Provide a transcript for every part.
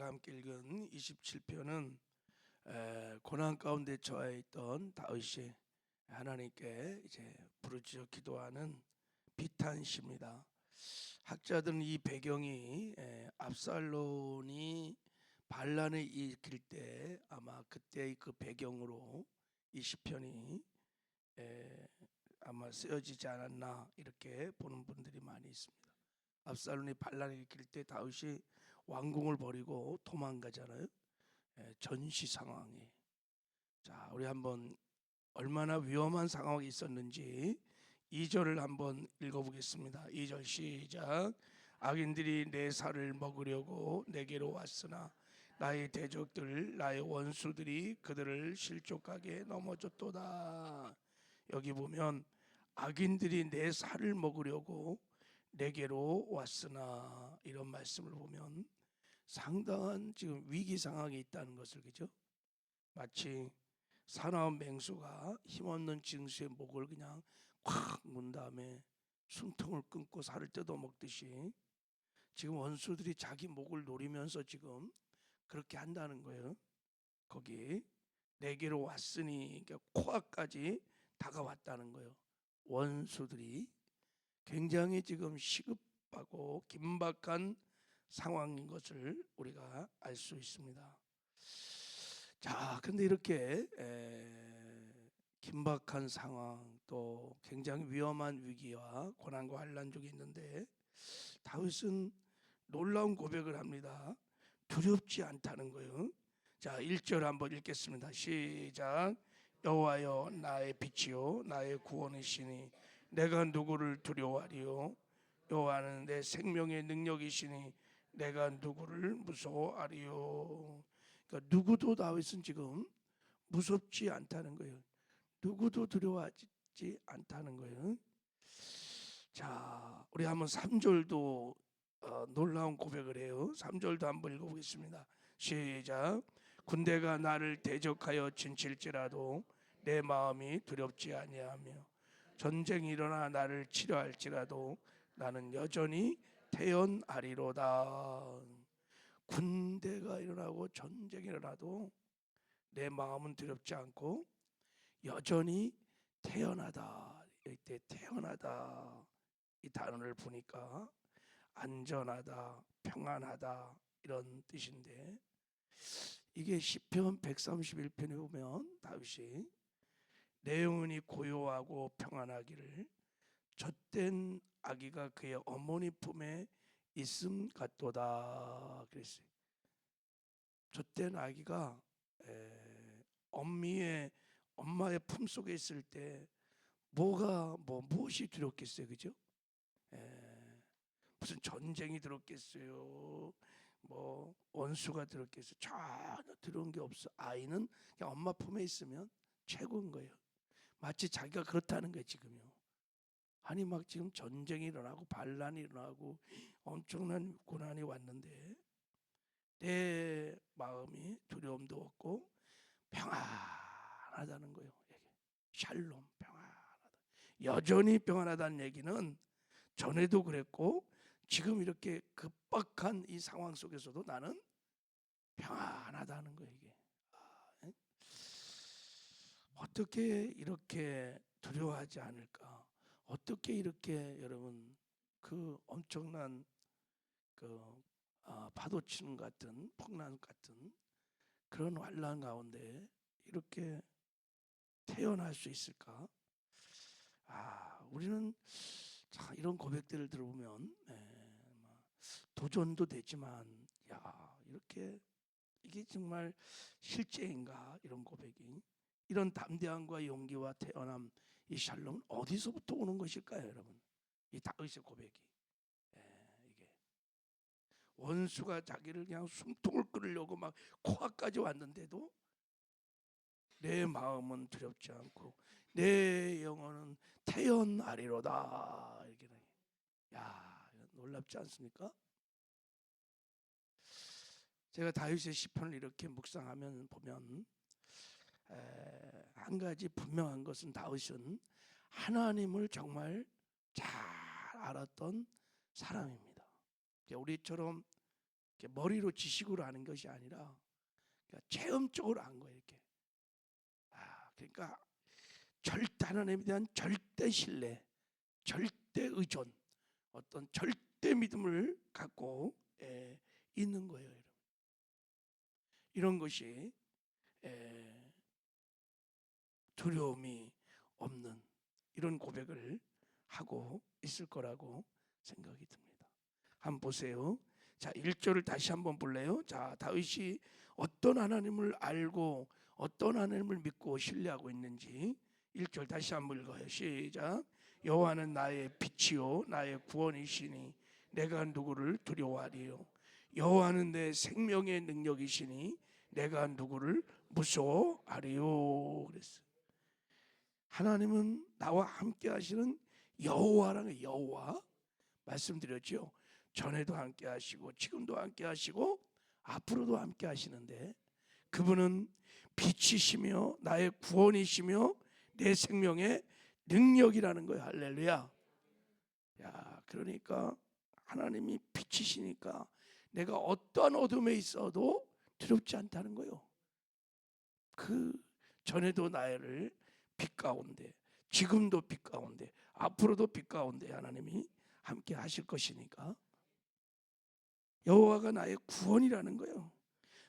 우리가 함께 읽은 27편은 고난 가운데 처해 있던 다윗이 하나님께 이제 부르짖어 기도하는 비탄시입니다. 학자들은 이 배경이 압살론이 반란을 일으킬 때 아마 그때의 그 배경으로 이 시편이 아마 쓰여지지 않았나 이렇게 보는 분들이 많이 있습니다. 압살론이 반란을 일으킬 때 다윗이 왕궁을 버리고 도망가잖아요. 전시 상황에. 자, 우리 한번 얼마나 위험한 상황이 있었는지 2절을 한번 읽어보겠습니다. 2절 시작. 악인들이 내 살을 먹으려고 내게로 왔으나 나의 대적들 나의 원수들이 그들을 실족하게 넘어졌도다. 여기 보면 악인들이 내 살을 먹으려고 내게로 왔으나 이런 말씀을 보면 상당한 지금 위기 상황에 있다는 것을, 그죠? 마치 사나운 맹수가 힘없는 징수의 목을 그냥 콱 문 다음에 숨통을 끊고 살을 뜯어 먹듯이 지금 원수들이 자기 목을 노리면서 지금 그렇게 한다는 거예요. 거기 내게로 왔으니 그러니까 코앞까지 다가왔다는 거예요. 원수들이 굉장히 지금 시급하고 긴박한 상황인 것을 우리가 알 수 있습니다. 자, 근데 이렇게 긴박한 상황 또 굉장히 위험한 위기와 고난과 환난 중에 있는데 다윗은 놀라운 고백을 합니다. 두렵지 않다는 거예요. 자, 1절 한번 읽겠습니다. 시작. 여호와여 나의 빛이요 나의 구원이시니 내가 누구를 두려워하리요. 여호와는 내 생명의 능력이시니 내가 누구를 무서워하리요. 그러니까 누구도 다윗은 지금 무섭지 않다는 거예요. 누구도 두려워하지 않다는 거예요. 자, 우리 한번 3절도 놀라운 고백을 해요. 3절도 한번 읽어보겠습니다. 시작. 군대가 나를 대적하여 진칠지라도 내 마음이 두렵지 아니하며 전쟁이 일어나 나를 치료할지라도 나는 여전히 태연하리로다. 군대가 일어나고 전쟁이 일어나도 내 마음은 두렵지 않고 여전히 태연하다. 이때 태연하다 이 단어를 보니까 안전하다, 평안하다 이런 뜻인데 이게 시편 131편에 보면 다윗이 내 영혼이 고요하고 평안하기를 젖된 아기가 그의 어머니 품에 있음 같도다 그랬어요. 젖된 아기가 엄마의 품 속에 있을 때 무엇이 두렵겠어요, 그죠? 무슨 전쟁이 들었겠어요? 뭐 원수가 들었겠어요? 전혀 들어온 게 없어. 아이는 그냥 엄마 품에 있으면 최고인 거예요. 마치 자기가 그렇다는 거예요, 지금요. 아니 막 지금 전쟁이 일어나고 반란이 일어나고 엄청난 고난이 왔는데 내 마음이 두려움도 없고 평안하다는 거예요. 샬롬, 평안하다. 여전히 평안하다는 얘기는 전에도 그랬고 지금 이렇게 급박한 이 상황 속에서도 나는 평안하다는 거예요. 이게 어떻게 이렇게 두려워하지 않을까? 어떻게 이렇게 여러분 그 엄청난 그 파도 치는 같은 풍랑 같은 그런 환란 가운데 이렇게 태어날 수 있을까? 우리는 자, 이런 고백들을 들어보면 도전도 되지만 이렇게 이게 정말 실제인가 이런 고백이 이런 담대함과 용기와 태어남 이 샬롬은 어디서부터 오는 것일까요, 여러분? 이 다윗의 고백이 이게 원수가 자기를 그냥 숨통을 끊으려고 막 코앞까지 왔는데도 내 마음은 두렵지 않고 내 영혼은 태연하리로다. 이렇게 놀랍지 않습니까? 제가 다윗의 시편을 이렇게 묵상하면 보면 한 가지 분명한 것은 다윗은 하나님을 정말 잘 알았던 사람입니다. 우리처럼 머리로 지식으로 아는 것이 아니라 그러니까 체험적으로 안 거예요. 이렇게. 그러니까 하나님에 대한 절대 신뢰, 절대 의존, 어떤 절대 믿음을 갖고 있는 거예요. 여러분. 이런 것이 두려움이 없는 이런 고백을 하고 있을 거라고 생각이 듭니다. 한번 보세요. 자, 1절을 다시 한번 볼래요? 자, 다윗이 어떤 하나님을 알고 어떤 하나님을 믿고 신뢰하고 있는지 1절 다시 한번 읽어요. 시작. 여호와는 나의 빛이요 나의 구원이시니 내가 누구를 두려워하리요. 여호와는 내 생명의 능력이시니 내가 누구를 무서워하리요. 그랬어요. 하나님은 나와 함께 하시는 여호와라는 여호와 말씀드렸죠. 전에도 함께 하시고 지금도 함께 하시고 앞으로도 함께 하시는데 그분은 빛이시며 나의 구원이시며 내 생명의 능력이라는 거예요. 할렐루야. 야, 그러니까 하나님이 빛이시니까 내가 어떤 어둠에 있어도 두렵지 않다는 거예요. 그 전에도 나를 빛 가운데, 지금도 빛 가운데, 앞으로도 빛 가운데 하나님이 함께 하실 것이니까 여호와가 나의 구원이라는 거예요.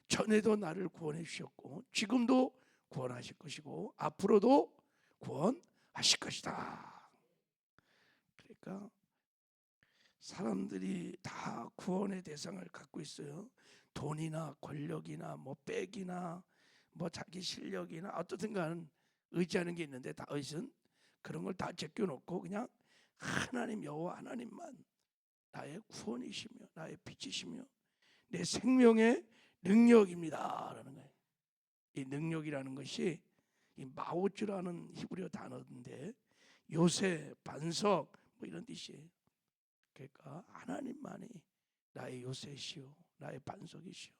전에도 나를 구원해 주셨고 지금도 구원하실 것이고 앞으로도 구원하실 것이다. 그러니까 사람들이 다 구원의 대상을 갖고 있어요. 돈이나 권력이나 뭐 백이나 뭐 자기 실력이나 어떻든 간 의지하는 게 있는데 다윗은 그런 걸 다 제껴놓고 그냥 하나님 여호와 하나님만 나의 구원이시며 나의 빛이시며 내 생명의 능력입니다 라는 거예요. 이 능력이라는 것이 이 마오즈라는 히브리어 단어인데 요새 반석 뭐 이런 뜻이에요. 그러니까 하나님만이 나의 요새시오 나의 반석이시오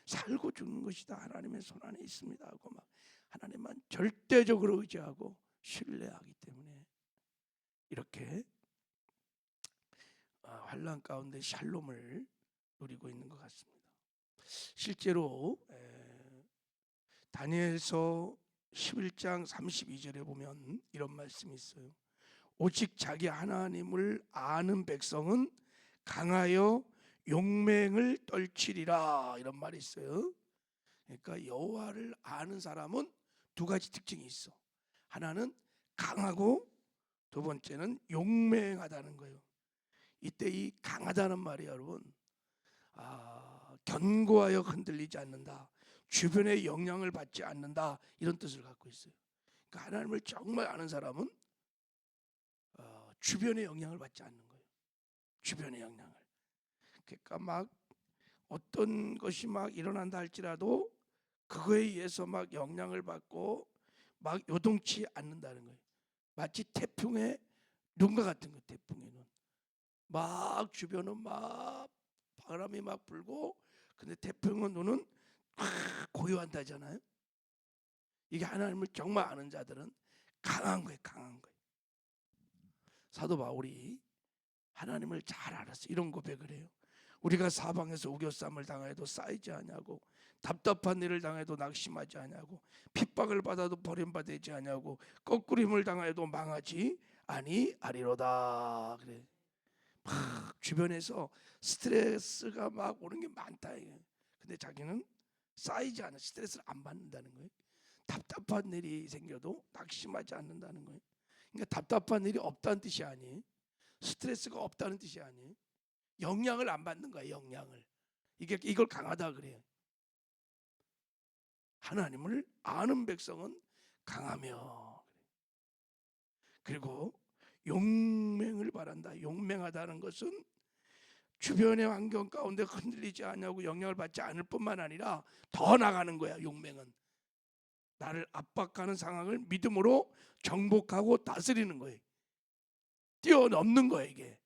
살고 죽는 것이 다 하나님의 손 안에 있습니다 하고 막 하나님만 절대적으로 의지하고 신뢰하기 때문에 이렇게 환난 가운데 샬롬을 누리고 있는 것 같습니다. 실제로 다니엘서 11장 32절에 보면 이런 말씀이 있어요. 오직 자기 하나님을 아는 백성은 강하여 용맹을 떨치리라 이런 말이 있어요. 그러니까 여호와를 아는 사람은 두 가지 특징이 있어. 하나는 강하고 두 번째는 용맹하다는 거예요. 이때 이 강하다는 말이 여러분 견고하여 흔들리지 않는다. 주변의 영향을 받지 않는다. 이런 뜻을 갖고 있어요. 그러니까 하나님을 정말 아는 사람은 주변의 영향을 받지 않는 거예요. 주변의 영향을. 그러니까 막 어떤 것이 막 일어난다 할지라도 그거에 의해서 막 영향을 받고 막 요동치 않는다는 거예요. 마치 태풍의 눈과 같은 거. 태풍의 눈. 막 주변은 막 바람이 막 불고 근데 태풍의 눈은 고요한다잖아요. 이게 하나님을 정말 아는 자들은 강한 거예요. 강한 거예요. 사도 바울이 하나님을 잘 알았어. 이런 고백을 해요. 우리가 사방에서 우겨쌈을 당해도 쌓이지 않냐고 답답한 일을 당해도 낙심하지 않냐고 핍박을 받아도 버림받지 않냐고 거꾸림을 당해도 망하지 아니하리로다. 그래. 막 주변에서 스트레스가 막 오는 게 많다. 근데 자기는 쌓이지 않아. 스트레스를 안 받는다는 거예요. 답답한 일이 생겨도 낙심하지 않는다는 거예요. 그러니까 답답한 일이 없다는 뜻이 아니에요. 스트레스가 없다는 뜻이 아니에요. 영향을 안 받는 거예요. 영향을. 이걸 강하다 그래요. 하나님을 아는 백성은 강하며 그리고 용맹을 바란다. 용맹하다는 것은 주변의 환경 가운데 흔들리지 않냐고 영향을 받지 않을 뿐만 아니라 더 나가는 거야. 용맹은 나를 압박하는 상황을 믿음으로 정복하고 다스리는 거예요. 뛰어넘는 거예요. 이게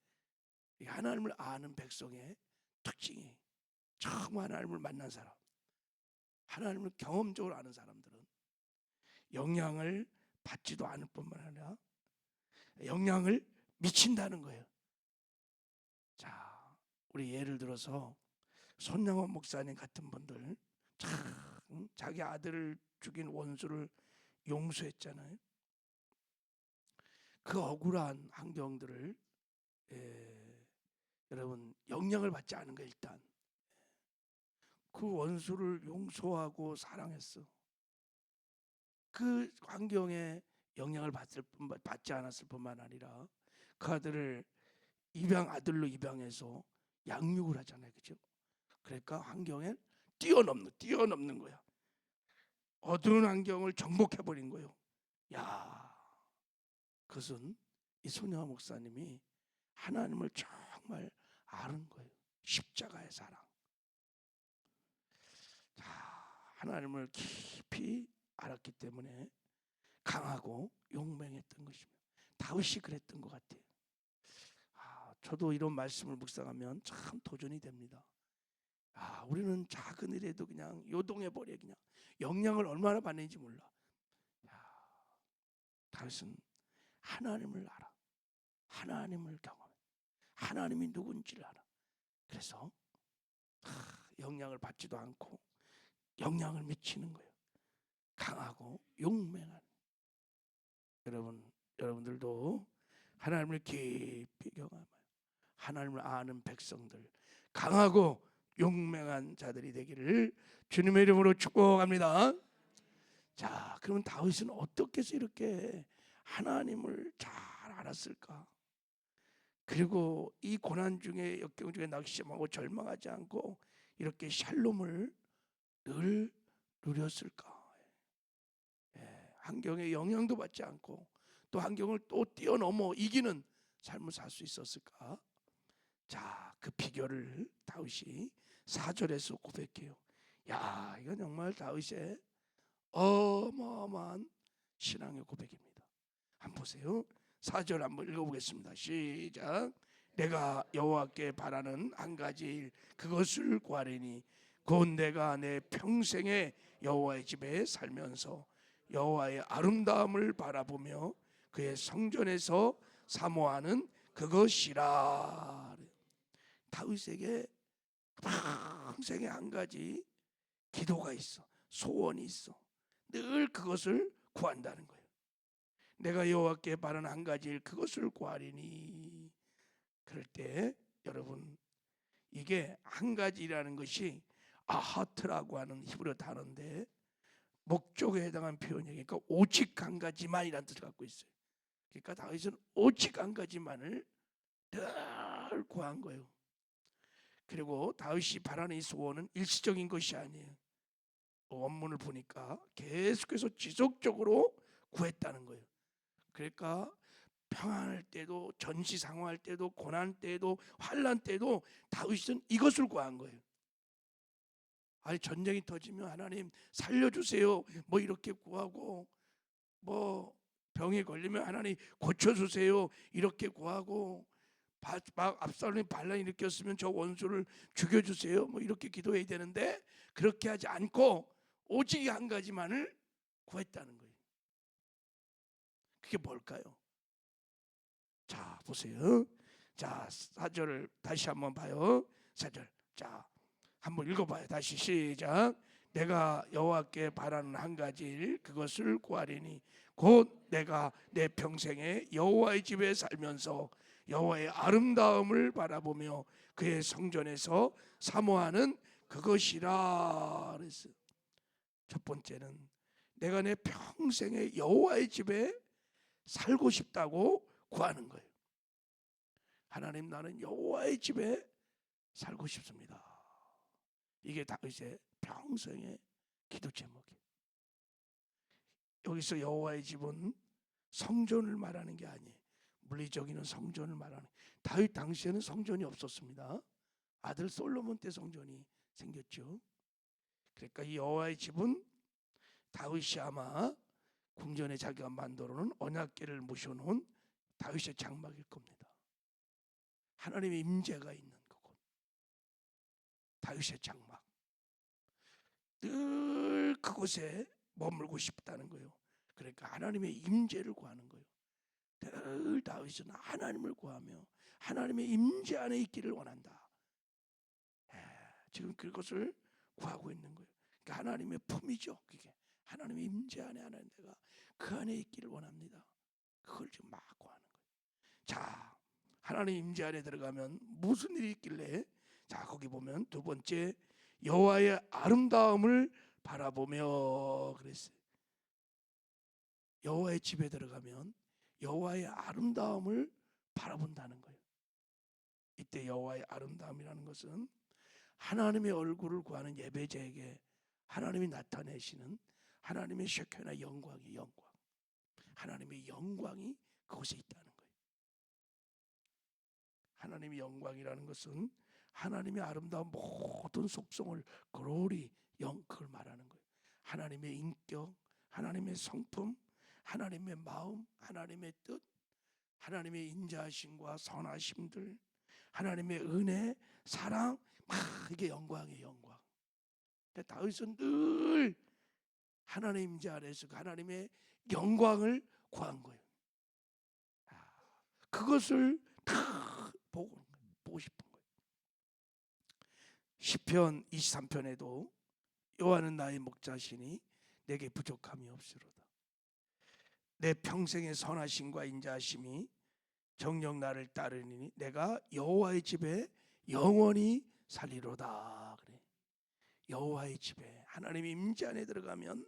하나님을 아는 백성의 특징이. 처음 하나님을 만난 사람, 하나님을 경험적으로 아는 사람들은 영향을 받지도 않을 뿐만 아니라 영향을 미친다는 거예요. 자, 우리 예를 들어서 손양원 목사님 같은 분들 참 자기 아들을 죽인 원수를 용서했잖아요. 그 억울한 환경들을 여러분 영향을 받지 않은 거 일단 그 원수를 용서하고 사랑했어. 그 환경에 영향을 받지 않았을 뿐만 아니라 그 아들을 아들로 입양해서 양육을 하잖아요, 그죠? 그러니까 환경에 뛰어넘는 거야. 어두운 환경을 정복해 버린 거예요. 야, 그것은 이 손영아 목사님이 하나님을 정말 아는 거예요. 십자가의 사랑. 자, 하나님을 깊이 알았기 때문에 강하고 용맹했던 것입니다. 다윗이 그랬던 것 같아요. 저도 이런 말씀을 묵상하면 참 도전이 됩니다. 우리는 작은 일에도 그냥 요동해 버려. 그냥 영향을 얼마나 받는지 몰라. 다윗은 하나님을 알아. 하나님을 경험해. 하나님이 누군지를 알아. 그래서 영향을 받지도 않고 영향을 미치는 거예요. 강하고 용맹한. 여러분들도 하나님을 깊이 경험해요. 하나님을 아는 백성들, 강하고 용맹한 자들이 되기를 주님의 이름으로 축복합니다. 자, 그러면 다윗은 어떻게 해서 이렇게 하나님을 잘 알았을까? 그리고 이 고난 중에 역경 중에 낙심하고 절망하지 않고 이렇게 샬롬을 늘 누렸을까? 환경에 영향도 받지 않고 또 환경을 또 뛰어넘어 이기는 삶을 살 수 있었을까? 자, 그 비결을 다윗이 4절에서 고백해요. 야, 이건 정말 다윗의 어마어마한 신앙의 고백입니다. 한번 보세요. 4절 한번 읽어보겠습니다. 시작. 내가 여호와께 바라는 한 가지 일 그것을 구하리니 곧 내가 내 평생에 여호와의 집에 살면서 여호와의 아름다움을 바라보며 그의 성전에서 사모하는 그것이라. 다윗에게 평생에 한 가지 기도가 있어. 소원이 있어. 늘 그것을 구한다는 거예요. 내가 여호와께 바라는 한 가지 일 그것을 구하리니. 그럴 때 여러분 이게 한 가지라는 것이 아하트라고 하는 히브리어 단어인데 목적에 해당한 표현이니까 오직 한 가지만이라는 뜻을 갖고 있어요. 그러니까 다윗은 오직 한 가지만을 늘 구한 거예요. 그리고 다윗이 바라는 이 소원은 일시적인 것이 아니에요. 원문을 보니까 계속해서 지속적으로 구했다는 거예요. 그러니까 평안할 때도 전시 상황할 때도 고난 때도 환난 때도 다윗은 이것을 구한 거예요. 아니 전쟁이 터지면 하나님 살려주세요 뭐 이렇게 구하고 뭐 병에 걸리면 하나님 고쳐주세요 이렇게 구하고 막 압살롬이 반란을 일으켰으면 저 원수를 죽여주세요 뭐 이렇게 기도해야 되는데 그렇게 하지 않고 오직 한 가지만을 구했다는 거예요. 그게 뭘까요? 자 보세요. 자 4절을 다시 한번 봐요. 4절 자 한번 읽어봐요. 다시 시작. 내가 여호와께 바라는 한 가지 일 그것을 구하리니 곧 내가 내 평생에 여호와의 집에 살면서 여호와의 아름다움을 바라보며 그의 성전에서 사모하는 그것이라. 그랬어요. 첫 번째는 내가 내 평생에 여호와의 집에 살고 싶다고 구하는 거예요. 하나님 나는 여호와의 집에 살고 싶습니다. 이게 다윗의 평생의 기도 제목이에요. 여기서 여호와의 집은 성전을 말하는 게 아니에요. 물리적인 성전을 말하는. 다윗 당시에는 성전이 없었습니다. 아들 솔로몬 때 성전이 생겼죠. 그러니까 이 여호와의 집은 다윗이 아마 궁전에 자기가 만들어 놓은 언약궤를 모셔놓은 다윗의 장막일 겁니다. 하나님의 임재가 있는 그곳. 다윗의 장막. 늘 그곳에 머물고 싶다는 거예요. 그러니까 하나님의 임재를 구하는 거예요. 늘 다윗은 하나님을 구하며 하나님의 임재 안에 있기를 원한다. 지금 그것을 구하고 있는 거예요. 그러니까 하나님의 품이죠. 그게 하나님의 임재 안에 하나님 내가 그 안에 있기를 원합니다. 그걸 지금 막 구하는 거예요. 자, 하나님 임재 안에 들어가면 무슨 일이 있길래? 자, 거기 보면 두 번째 여호와의 아름다움을 바라보며 그랬어요. 여호와의 집에 들어가면 여호와의 아름다움을 바라본다는 거예요. 이때 여호와의 아름다움이라는 것은 하나님의 얼굴을 구하는 예배자에게 하나님이 나타내시는 하나님의 쉐케나 영광이 영광. 하나님의 영광이 그곳에 있다는 거예요. 하나님의 영광이라는 것은 하나님의 아름다운 모든 속성을 글로리 그걸 말하는 거예요. 하나님의 인격, 하나님의 성품, 하나님의 마음, 하나님의 뜻, 하나님의 인자하심과 선하심들, 하나님의 은혜, 사랑, 이게 영광이에요. 영광. 다윗은 늘 하나님 임재 안에서 하나님의 영광을 구한 거예요. 그것을 다 보고 싶은 거예요. 시편 23편에도 여호와는 나의 목자시니 내게 부족함이 없으로다. 내 평생의 선하심과 인자하심이 정녕 나를 따르니 내가 여호와의 집에 영원히 살리로다. 그래. 여호와의 집에 하나님의 임재 안에 들어가면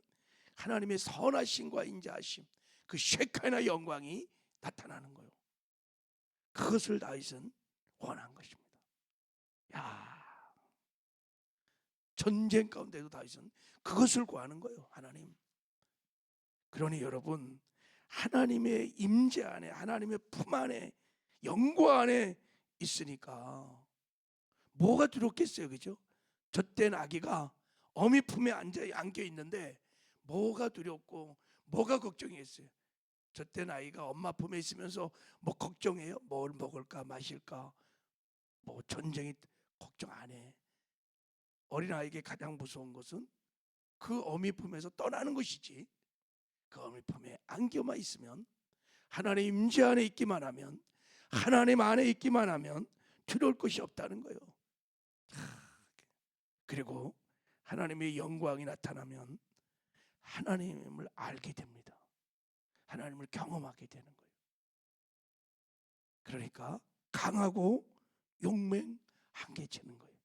하나님의 선하심과 인자하심, 그 쉐카나 영광이 나타나는 거예요. 그것을 다윗은 원한 것입니다. 야, 전쟁 가운데도 다윗은 그것을 구하는 거예요. 하나님. 그러니 여러분, 하나님의 임재 안에, 하나님의 품 안에, 영광 안에 있으니까 뭐가 두렵겠어요, 그죠? 젖된 아기가 어미 품에 안겨 있는데 뭐가 두렵고 뭐가 걱정이겠어요? 젖된 아이가 엄마 품에 있으면서 뭐 걱정해요? 뭘 먹을까 마실까? 뭐 전쟁이 걱정 안 해. 어린아이에게 가장 무서운 것은 그 어미 품에서 떠나는 것이지. 그 어미 품에 안겨만 있으면, 하나님 임재 안에 있기만 하면, 하나님 안에 있기만 하면 두려울 것이 없다는 거예요. 그리고 하나님의 영광이 나타나면 하나님을 알게 됩니다. 하나님을 경험하게 되는 거예요. 그러니까 강하고 용맹 한계치는 거예요.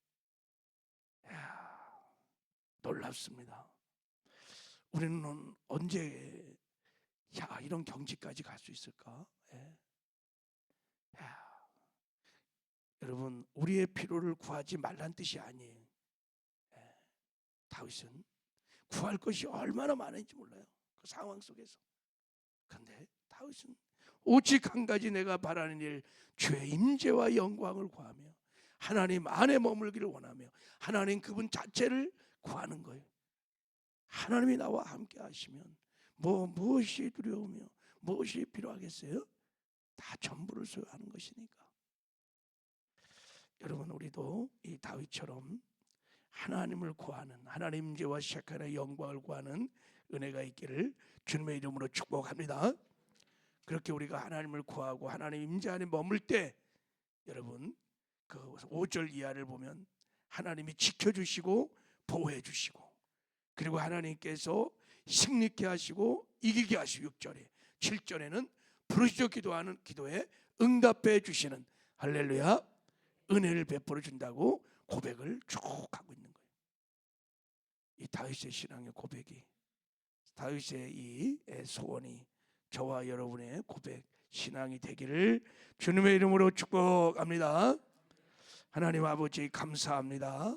이야, 놀랍습니다. 우리는 언제 이런 경지까지 갈 수 있을까? 여러분, 우리의 필요를 구하지 말란 뜻이 아니에요. 다윗은 구할 것이 얼마나 많은지 몰라요. 그 상황 속에서. 그런데 다윗은 오직 한 가지 내가 바라는 일, 주의 임재와 영광을 구하며 하나님 안에 머물기를 원하며 하나님 그분 자체를 구하는 거예요. 하나님이 나와 함께 하시면 무엇이 두려우며 무엇이 필요하겠어요? 다 전부를 소유하는 것이니까. 여러분, 우리도 이 다윗처럼 하나님을 구하는, 하나님 임재와 쉐카의 영광을 구하는 은혜가 있기를 주님의 이름으로 축복합니다. 그렇게 우리가 하나님을 구하고 하나님 임재 안에 머물 때, 여러분 그 5절 이하를 보면 하나님이 지켜주시고 보호해주시고, 그리고 하나님께서 승리케 하시고 이기게 하시고, 6절에 7절에는 부르짖어 기도하는 기도에 응답해 주시는, 할렐루야, 은혜를 베풀어 준다고 고백을 쭉 하고 있는 거예요. 이 다윗의 신앙의 고백이, 다윗의 이 소원이 저와 여러분의 고백, 신앙이 되기를 주님의 이름으로 축복합니다. 하나님 아버지 감사합니다.